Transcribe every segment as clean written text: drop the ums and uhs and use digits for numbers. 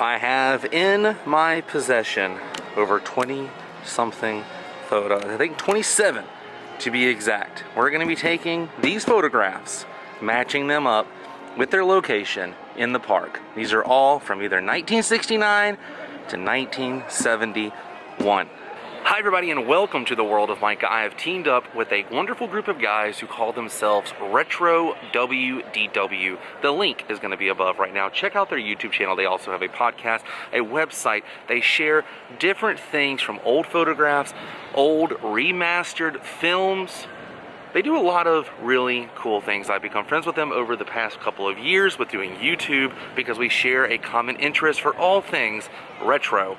I have in my possession over 20 something photos, I think 27 to be exact. We're going to be taking these photographs, matching them up with their location in the park. These are all from either 1969 to 1971. Hi everybody and welcome to the World of Micah. I have teamed up with a wonderful group of guys who call themselves Retro WDW. The link is going to be above right now. Check out their YouTube channel. They also have a podcast, a website. They share different things from old photographs, old remastered films. They do a lot of really cool things. I've become friends with them over the past couple of years with doing YouTube because we share a common interest for all things retro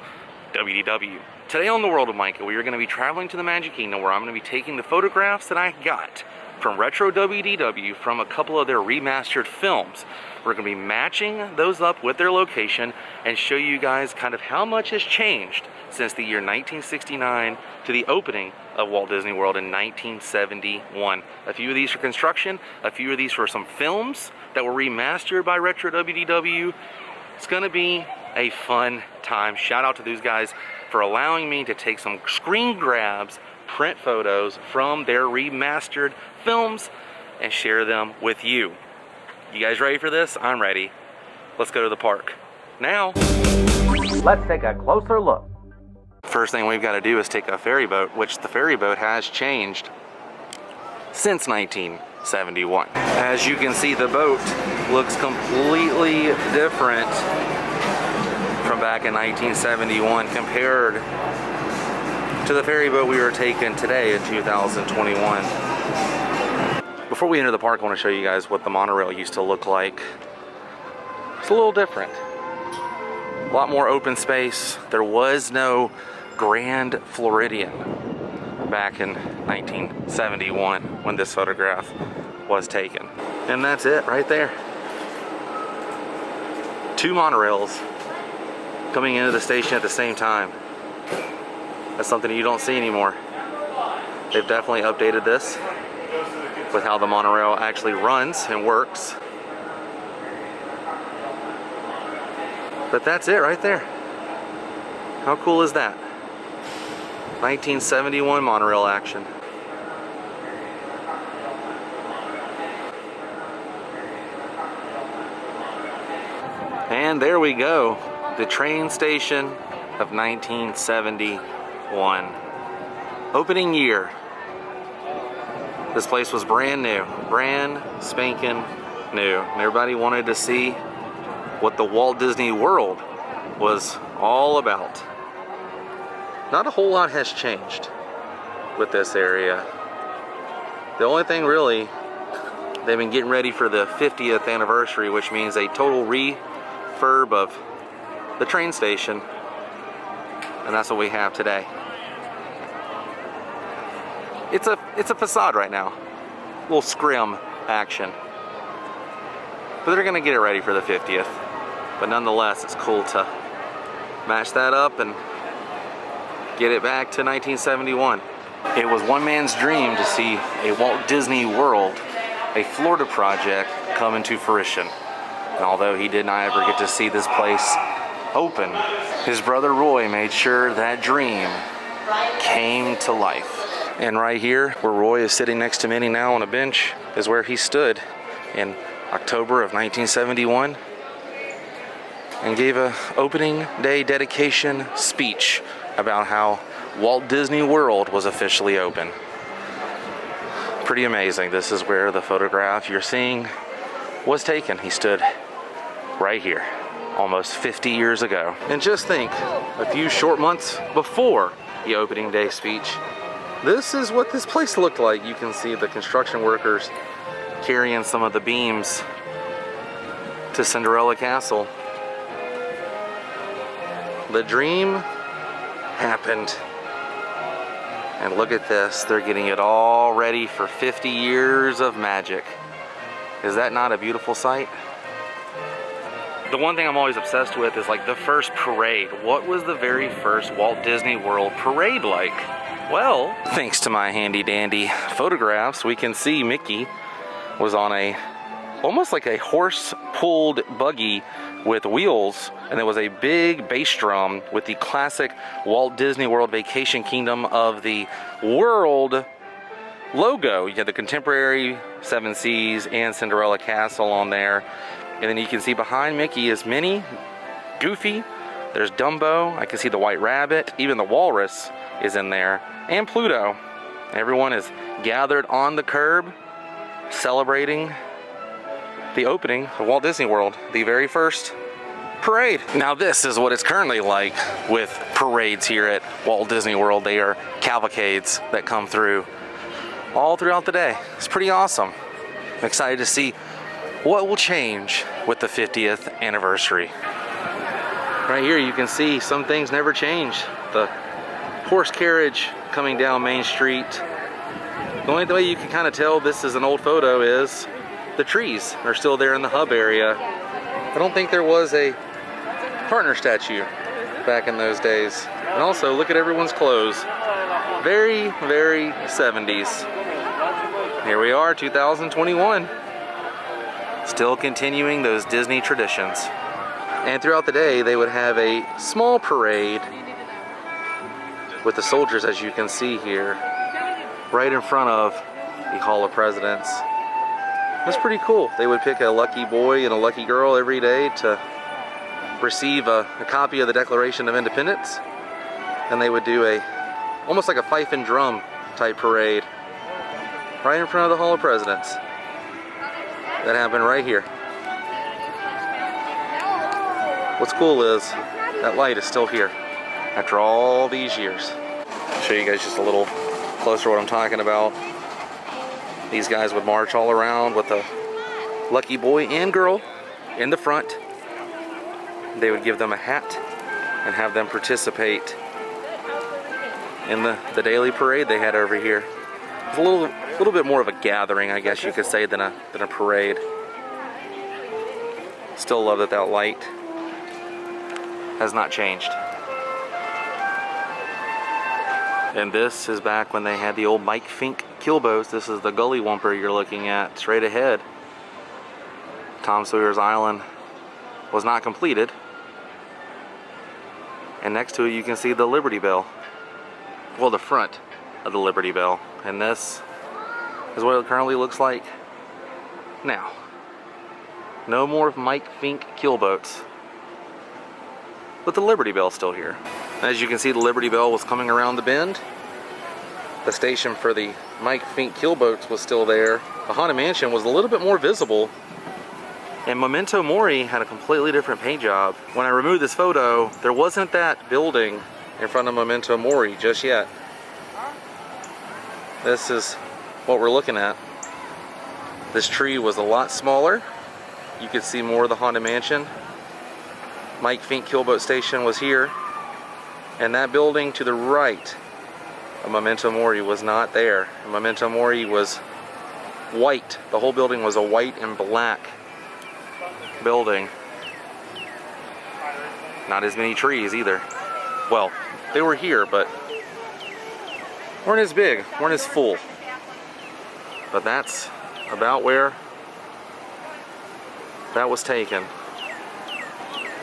WDW. Today on the World of Micah, we are going to be traveling to the Magic Kingdom where I'm going to be taking the photographs that I got from Retro WDW from a couple of their remastered films. We're going to be matching those up with their location and show you guys kind of how much has changed since the year 1969 to the opening of Walt Disney World in 1971. A few of these for construction, a few of these for some films that were remastered by Retro WDW. It's going to be a fun time. Shout out to these guys for allowing me to take some screen grabs, print photos from their remastered films and share them with you. You guys ready for this? I'm ready. Let's go to the park. Now, let's take a closer look. First thing we've got to do is take a ferry boat, which the ferry boat has changed since 1971. As you can see, the boat looks completely different from back in 1971 compared to the ferry boat we were taking today in 2021. Before we enter the park, I want to show you guys what the monorail used to look like. It's a little different. A lot more open space. There was no Grand Floridian back in 1971 when this photograph was taken. And that's it right there. Two monorails coming into the station at the same time. That's something you don't see anymore. They've definitely updated this with how the monorail actually runs and works. But that's it right there. How cool is that? 1971 monorail action. And there we go. The train station of 1971. Opening year. This place was brand new. Brand spanking new. And everybody wanted to see what the Walt Disney World was all about. Not a whole lot has changed with this area. The only thing really, they've been getting ready for the 50th anniversary, which means a total refurb of the train station, and that's what we have today. It's a facade right now, a little scrim action, but they're gonna get it ready for the 50th. But nonetheless, it's cool to match that up and get it back to 1971. It was one man's dream to see a Walt Disney World, a Florida project, come into fruition. And although he did not ever get to see this place open, his brother Roy made sure that dream came to life. And right here, where Roy is sitting next to Minnie now on a bench, is where he stood in October of 1971 and gave a opening day dedication speech about how Walt Disney World was officially open. Pretty amazing. This is where the photograph you're seeing was taken. He stood right here almost 50 years ago. And just think, a few short months before the opening day speech, this is what this place looked like. You can see the construction workers carrying some of the beams to Cinderella Castle. The dream happened. And look at this, they're getting it all ready for 50 years of magic. Is that not a beautiful sight? The one thing I'm always obsessed with is like the first parade. What was the very first Walt Disney World parade like? Well, thanks to my handy dandy photographs, we can see Mickey was on a almost like a horse-pulled buggy with wheels, and there was a big bass drum with the classic Walt Disney World Vacation Kingdom of the World logo. You had the contemporary Seven Seas and Cinderella Castle on there. And then you can see behind Mickey is Minnie, Goofy, there's Dumbo, I can see the White Rabbit, even the Walrus is in there, and Pluto. Everyone is gathered on the curb celebrating the opening of Walt Disney World, the very first parade. Now this is what it's currently like with parades here at Walt Disney World. They are cavalcades that come through all throughout the day. It's pretty awesome. I'm excited to see what will change with the 50th anniversary. Right here you can see some things never change. The horse carriage coming down Main Street. The only way you can kind of tell this is an old photo is the trees are still there in the hub area. I don't think there was a partner statue back in those days. And also, look at everyone's clothes. Very, very 70s. Here we are, 2021. Still continuing those Disney traditions. And throughout the day, they would have a small parade with the soldiers, as you can see here, right in front of the Hall of Presidents. That's pretty cool. They would pick a lucky boy and a lucky girl every day to receive a copy of the Declaration of Independence. And they would do almost like a fife and drum type parade right in front of the Hall of Presidents. That happened right here. What's cool is that light is still here after all these years. I'll show you guys just a little closer what I'm talking about. These guys would march all around with a lucky boy and girl in the front. They would give them a hat and have them participate in the daily parade they had over here. It's a little bit more of a gathering, I guess you could say, than a parade. Still love that light has not changed. And this is back when they had the old Mike Fink keelboats. This is the Gully Wumper you're looking at straight ahead. Tom Sawyer's Island was not completed. And next to it you can see the Liberty Bell. Well, the front of the Liberty Bell. And this is what it currently looks like now. No more Mike Fink keelboats, but the Liberty Bell's still here. As you can see, the Liberty Bell was coming around the bend. The station for the Mike Fink keelboats was still there. The Haunted Mansion was a little bit more visible. And Memento Mori had a completely different paint job. When I removed this photo, there wasn't that building in front of Memento Mori just yet. This is what we're looking at. This tree was a lot smaller. You could see more of the Haunted Mansion. Mike Fink keelboat station was here. And that building to the right of Memento Mori was not there. Memento Mori was white. The whole building was a white and black building. Not as many trees either. Well, they were here, but weren't as big, weren't as full. But that's about where that was taken.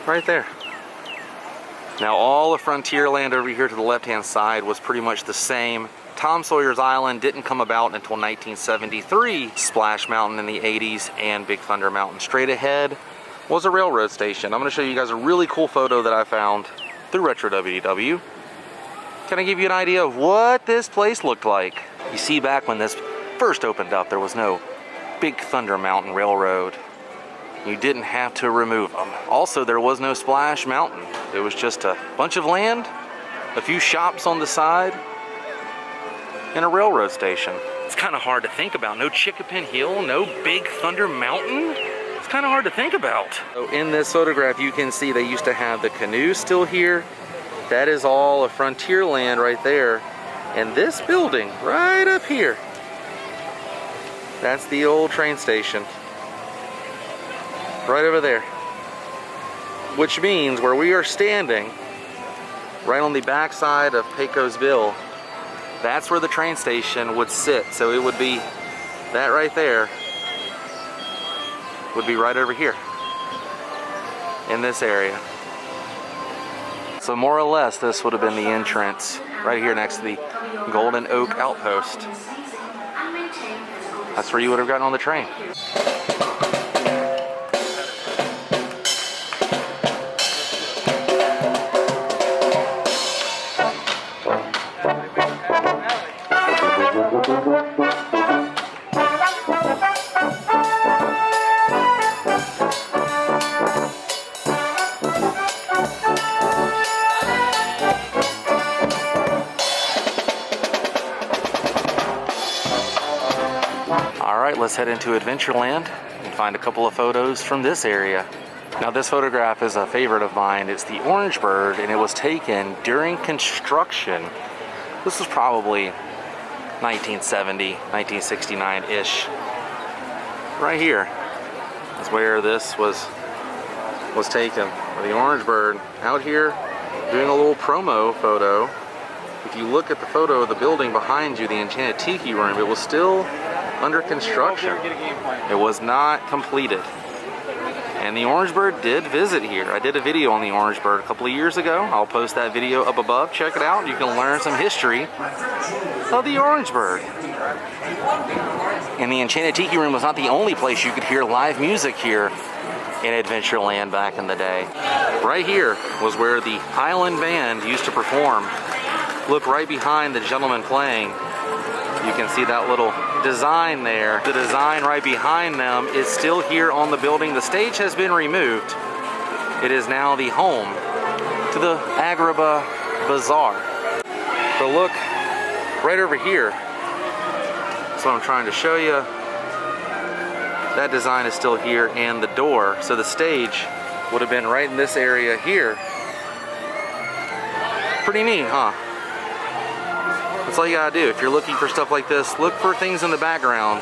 Right there. Now all of Frontierland over here to the left-hand side was pretty much the same. Tom Sawyer's Island didn't come about until 1973. Splash Mountain in the 80s and Big Thunder Mountain straight ahead was a railroad station. I'm going to show you guys a really cool photo that I found through Retro WDW. Can I give you an idea of what this place looked like? You see, back when this first opened up, there was no Big Thunder Mountain Railroad. You didn't have to remove them. Also, there was no Splash Mountain. It was just a bunch of land, a few shops on the side, and a railroad station. It's kind of hard to think about. No Chickapin Hill, no Big Thunder Mountain. It's kind of hard to think about. So in this photograph, you can see they used to have the canoe still here. That is all of Frontierland right there. And this building right up here, that's the old train station. Right over there. Which means where we are standing, right on the backside of Pecos Bill, that's where the train station would sit. So it would be that right there. would be right over here in this area. So more or less, this would have been the entrance right here next to the Golden Oak Outpost. That's where you would have gotten on the train. Let's head into Adventureland and find a couple of photos from this area. Now this photograph is a favorite of mine. It's the Orange Bird, and it was taken during construction. This was probably 1970, 1969-ish. Right here is where this was taken. The Orange Bird out here doing a little promo photo. If you look at the photo of the building behind you, the Enchanted Tiki Room, it was still under construction. It was not completed. And the Orange Bird did visit here. I did a video on the Orange Bird a couple of years ago. I'll post that video up above. Check it out. You can learn some history of the Orange Bird. And the Enchanted Tiki Room was not the only place you could hear live music here in Adventureland back in the day. Right here was where the Island Band used to perform. Look right behind the gentleman playing. You can see that little design there. The design right behind them is still here on the building. The stage has been removed. It is now the home to the Agrabah Bazaar. But look right over here. That's what I'm trying to show you. That design is still here, and the door. So the stage would have been right in this area here. Pretty neat, huh? That's all you gotta do. If you're looking for stuff like this, look for things in the background.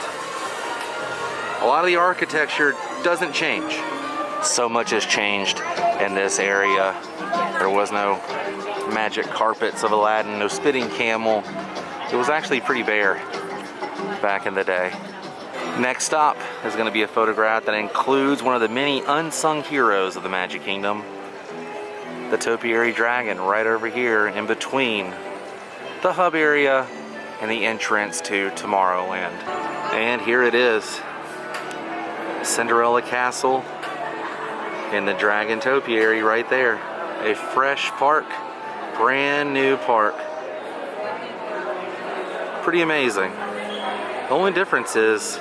A lot of the architecture doesn't change. So much has changed in this area. There was no magic carpets of Aladdin, no spitting camel. It was actually pretty bare back in the day. Next stop is going to be a photograph that includes one of the many unsung heroes of the Magic Kingdom, the Topiary Dragon, right over here in between the hub area and the entrance to Tomorrowland. And here it is, Cinderella Castle and the Dragon Topiary right there. A fresh park, brand new park. Pretty amazing. The only difference is,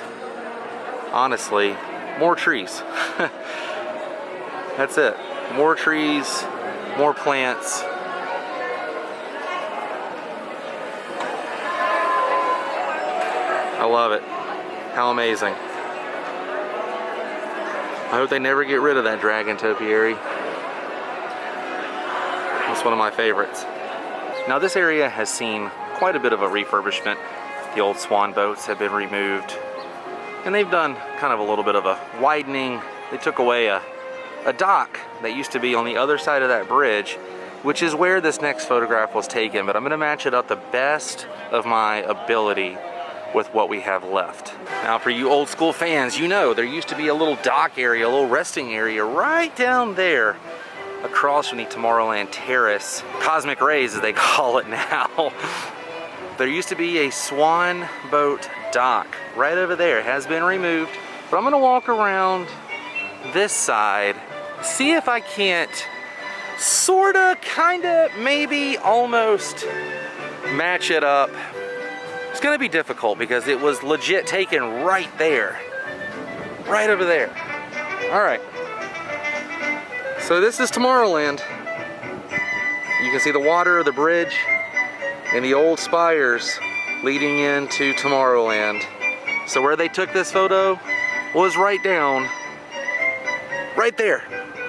honestly, more trees. That's it. More trees, more plants. I love it. How amazing. I hope they never get rid of that Dragon Topiary. It's one of my favorites. Now this area has seen quite a bit of a refurbishment. The old swan boats have been removed, and they've done kind of a little bit of a widening. They took away a dock that used to be on the other side of that bridge, which is where this next photograph was taken, but I'm going to match it up the best of my ability with what we have left. Now for you old school fans, you know there used to be a little dock area, a little resting area right down there across from the Tomorrowland Terrace. Cosmic Rays as they call it now. There used to be a swan boat dock right over there. It has been removed, but I'm gonna walk around this side, see if I can't sorta, kinda, maybe, almost match it up. It's gonna be difficult because it was legit taken right there. Right over there. All right. So this is Tomorrowland. You can see the water, the bridge, and the old spires leading into Tomorrowland. So where they took this photo was right down, right there,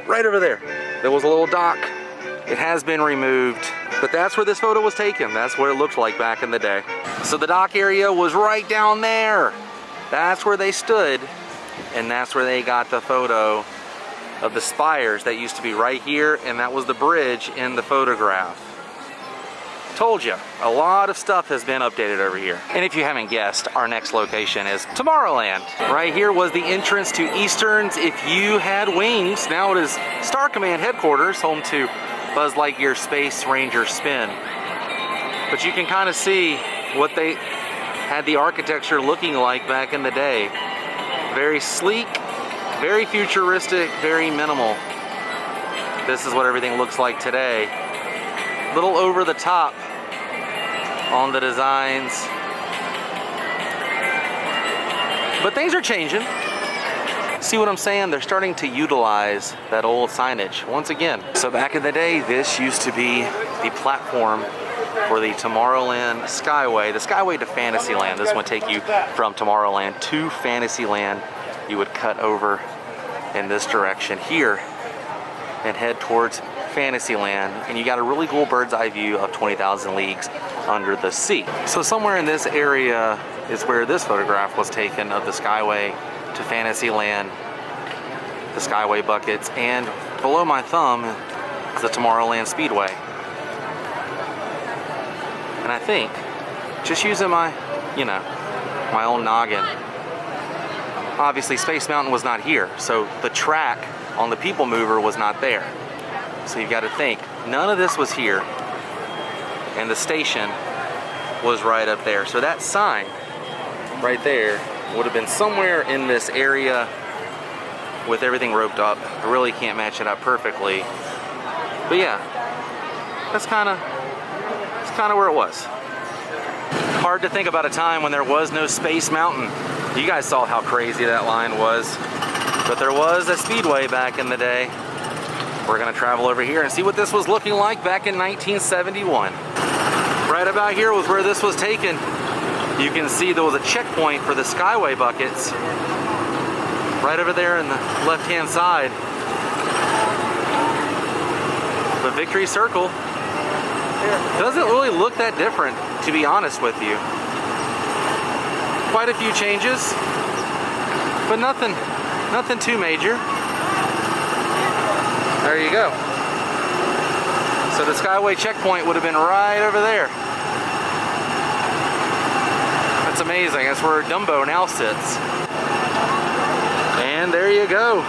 right over there. There was a little dock. It has been removed, but that's where this photo was taken. That's what it looked like back in the day. So the dock area was right down there. That's where they stood, and that's where they got the photo of the spires that used to be right here, and that was the bridge in the photograph. Told you, a lot of stuff has been updated over here. And if you haven't guessed, our next location is Tomorrowland. Right here was the entrance to Eastern's If You Had Wings. Now it is Star Command headquarters, home to Buzz Lightyear Space Ranger Spin. But you can kind of see what they had the architecture looking like back in the day. Very sleek, very futuristic, very minimal. This is what everything looks like today. Little over the top on the designs. But things are changing. See what I'm saying? They're starting to utilize that old signage once again. So back in the day, this used to be the platform for the Tomorrowland Skyway. The Skyway to Fantasyland. This one would take you from Tomorrowland to Fantasyland. You would cut over in this direction here and head towards Fantasyland, and you got a really cool bird's eye view of 20,000 leagues under the sea. So somewhere in this area is where this photograph was taken of the Skyway to Fantasyland, the Skyway buckets, and below my thumb is the Tomorrowland Speedway. And I think, just using my, my own noggin, obviously Space Mountain was not here, so the track on the People Mover was not there. So you've got to think, none of this was here, and the station was right up there. So that sign right there would have been somewhere in this area with everything roped up. I really can't match it up perfectly, but yeah, that's kind of where it was. Hard to think about a time when there was no Space Mountain. You guys saw how crazy that line was, but there was a speedway back in the day. We're gonna travel over here and see what this was looking like back in 1971. Right about here was where this was taken. You can see there was a checkpoint for the Skyway buckets. Right over there in the left-hand side. The Victory Circle doesn't really look that different, to be honest with you. Quite a few changes, but nothing too major. There you go. So the Skyway checkpoint would have been right over there. That's amazing. That's where Dumbo now sits. And there you go.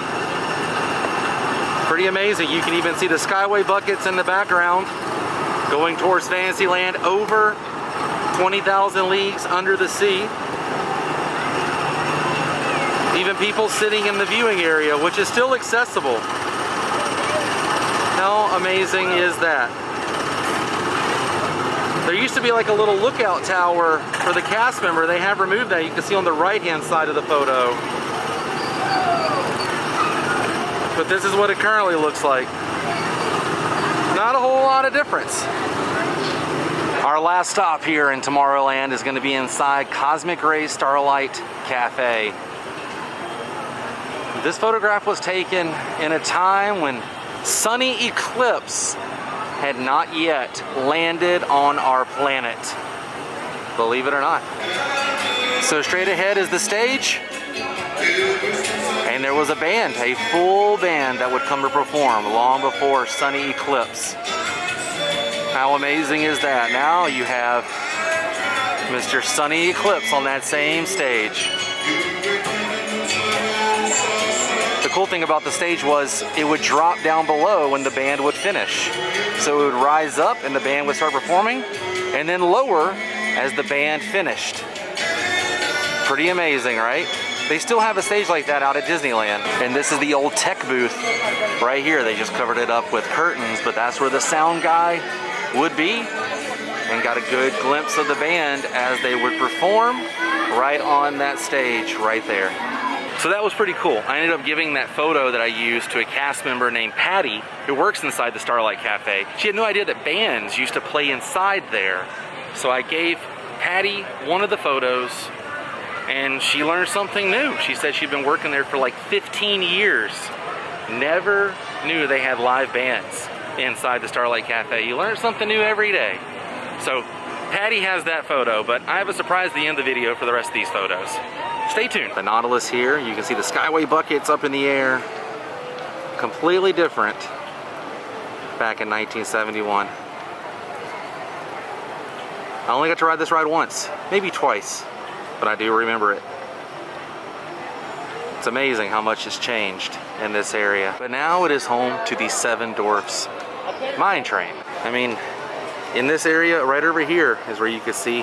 Pretty amazing. You can even see the Skyway buckets in the background going towards Fantasyland over 20,000 leagues under the sea. Even people sitting in the viewing area, which is still accessible. How amazing is that? There used to be like a little lookout tower for the cast member. They have removed that. You can see on the right-hand side of the photo. But this is what it currently looks like. Not a whole lot of difference. Our last stop here in Tomorrowland is going to be inside Cosmic Ray Starlight Cafe. This photograph was taken in a time when sunny eclipse had not yet landed on our planet, believe it or not. So straight ahead is the stage, and there was a band, a full band that would come to perform long before sunny eclipse. How amazing is that? Now you have Mr. Sunny Eclipse on that same stage. The cool thing about the stage was it would drop down below when the band would finish. So it would rise up and the band would start performing, and then lower as the band finished. Pretty amazing, right? They still have a stage like that out at Disneyland. And this is the old tech booth right here. They just covered it up with curtains, but that's where the sound guy would be, and got a good glimpse of the band as they would perform right on that stage right there. So that was pretty cool. I ended up giving that photo that I used to a cast member named Patty, who works inside the Starlight Cafe. She had no idea that bands used to play inside there. So I gave Patty one of the photos, and she learned something new. She said she'd been working there for like 15 years. Never knew they had live bands inside the Starlight Cafe. You learn something new every day. So Patty has that photo, but I have a surprise at the end of the video for the rest of these photos. Stay tuned. The Nautilus here, you can see the Skyway buckets up in the air. Completely different back in 1971. I only got to ride this ride once, maybe twice, but I do remember it. It's amazing how much has changed in this area. But now it is home to the Seven Dwarfs Mine Train. I mean, in this area right over here is where you can see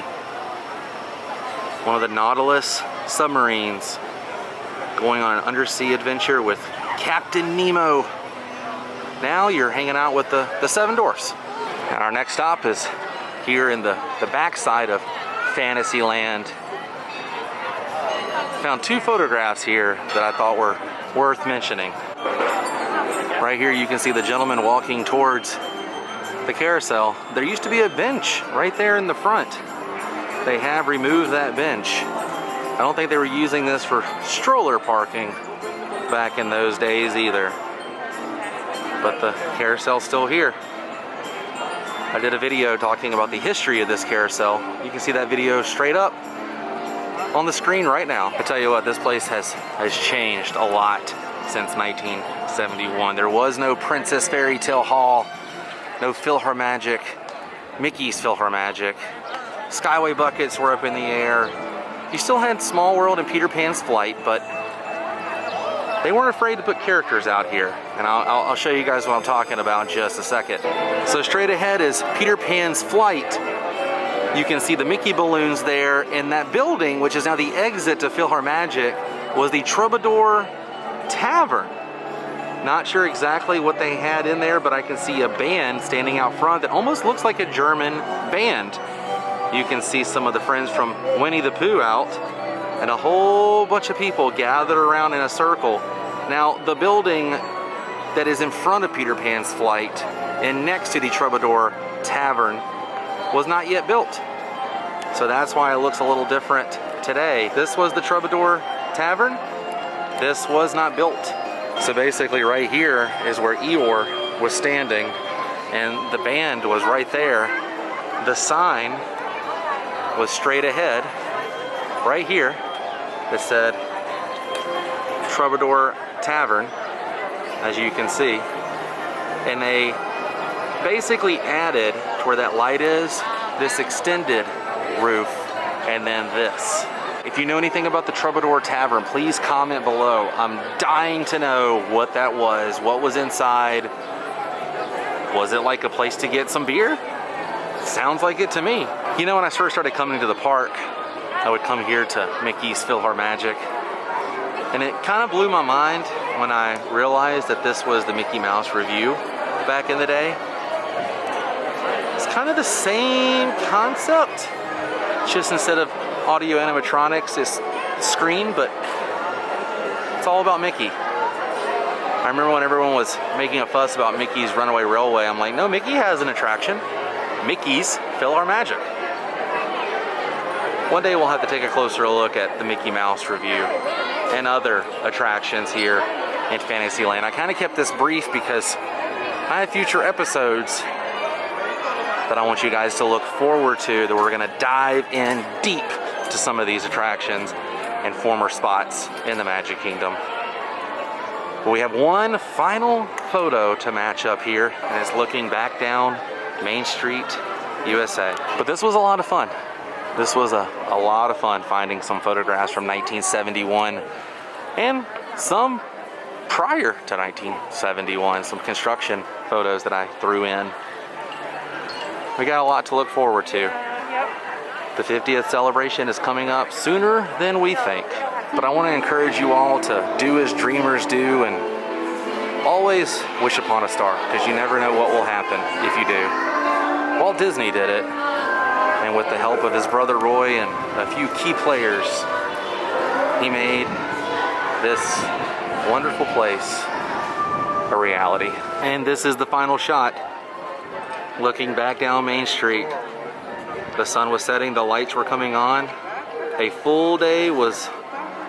one of the Nautilus submarines going on an undersea adventure with Captain Nemo. Now you're hanging out with the Seven Dwarfs. And our next stop is here in the backside of Fantasyland. Found two photographs here that I thought were worth mentioning. Right here you can see the gentleman walking towards the carousel. There used to be a bench right there in the front. They have removed that bench. I don't think they were using this for stroller parking back in those days either. But the carousel's still here. I did a video talking about the history of this carousel. You can see that video straight up on the screen right now. I tell you what, this place has changed a lot since 1971. There was no Princess Fairy Tale Hall, no PhilharMagic, Mickey's PhilharMagic. Skyway buckets were up in the air. You still had Small World and Peter Pan's Flight, but they weren't afraid to put characters out here. And I'll show you guys what I'm talking about in just a second. So straight ahead is Peter Pan's Flight. You can see the Mickey balloons there, and that building, which is now the exit to PhilharMagic, was the Troubadour Tavern. Not sure exactly what they had in there, but I can see a band standing out front that almost looks like a German band. You can see some of the friends from Winnie the Pooh out, and a whole bunch of people gathered around in a circle. Now, the building that is in front of Peter Pan's Flight and next to the Troubadour Tavern was not yet built. So that's why it looks a little different today. This was the Troubadour Tavern. This was not built. So basically right here is where Eeyore was standing, and the band was right there. The sign was straight ahead, right here, that said Troubadour Tavern, as you can see. And they basically added to where that light is, this extended roof, and then this. If you know anything about the Troubadour Tavern, please comment below. I'm dying to know what that was, what was inside. Was it like a place to get some beer? Sounds like it to me. You know, when I first started coming to the park, I would come here to Mickey's PhilharMagic, and it kind of blew my mind when I realized that this was the Mickey Mouse Revue back in the day. It's kind of the same concept, just instead of audio animatronics, it's screen, but it's all about Mickey. I remember when everyone was making a fuss about Mickey's Runaway Railway, I'm like, no, Mickey has an attraction. Mickey's PhilharMagic. One day we'll have to take a closer look at the Mickey Mouse Revue and other attractions here in Fantasyland. I kind of kept this brief because I have future episodes that I want you guys to look forward to, that we're gonna dive in deep to some of these attractions and former spots in the Magic Kingdom. But we have one final photo to match up here, and it's looking back down Main Street, USA. But this was a lot of fun. This was a lot of fun finding some photographs from 1971 and some prior to 1971, some construction photos that I threw in. We got a lot to look forward to. The 50th celebration is coming up sooner than we think. But I want to encourage you all to do as dreamers do and always wish upon a star, because you never know what will happen if you do. Walt Disney did it, and with the help of his brother Roy and a few key players, he made this wonderful place a reality. And this is the final shot. Looking back down Main Street, the sun was setting, the lights were coming on. A full day was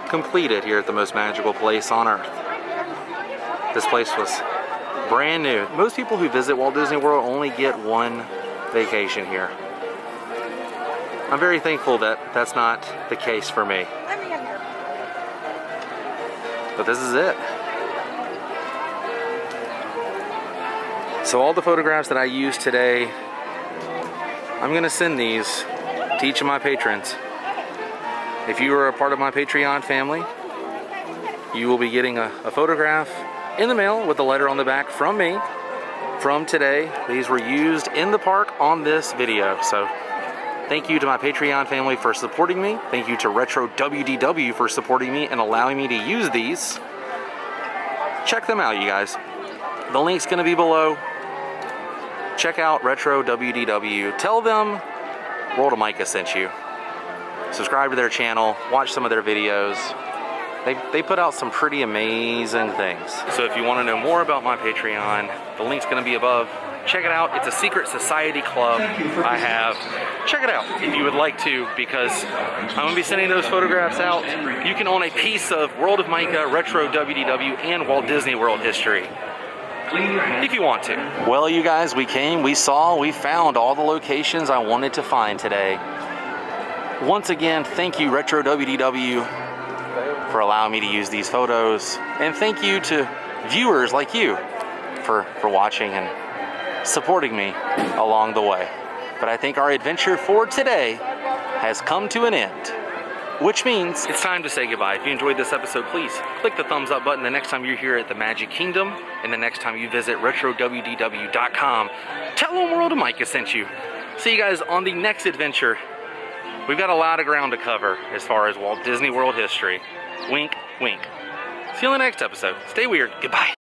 completed here at the most magical place on earth. This place was brand new. Most people who visit Walt Disney World only get one vacation here. I'm very thankful that that's not the case for me. But this is it. So all the photographs that I used today, I'm gonna send these to each of my patrons. If you are a part of my Patreon family, you will be getting a photograph in the mail with a letter on the back from me from today. These were used in the park on this video. So thank you to my Patreon family for supporting me. Thank you to Retro WDW for supporting me and allowing me to use these. Check them out, you guys. The link's gonna be below. Check out Retro WDW. Tell them World of Micah sent you. Subscribe to their channel, watch some of their videos. They put out some pretty amazing things. So if you want to know more about my Patreon, the link's going to be above. Check it out. It's a secret society club I have. Check it out if you would like to, because I'm going to be sending those photographs out. You can own a piece of World of Micah, Retro WDW, and Walt Disney World history if you want to. Well, you guys, we came, we saw, we found all the locations I wanted to find today. Once again, thank you, Retro WDW, for allowing me to use these photos, and thank you to viewers like you for watching and supporting me along the way. But I think our adventure for today has come to an end, which means it's time to say goodbye. If you enjoyed this episode, please click the thumbs up button the next time you're here at the Magic Kingdom, and the next time you visit RetroWDW.com. Tell them World of Micah sent you. See you guys on the next adventure. We've got a lot of ground to cover as far as Walt Disney World history. Wink, wink. See you in the next episode. Stay weird. Goodbye.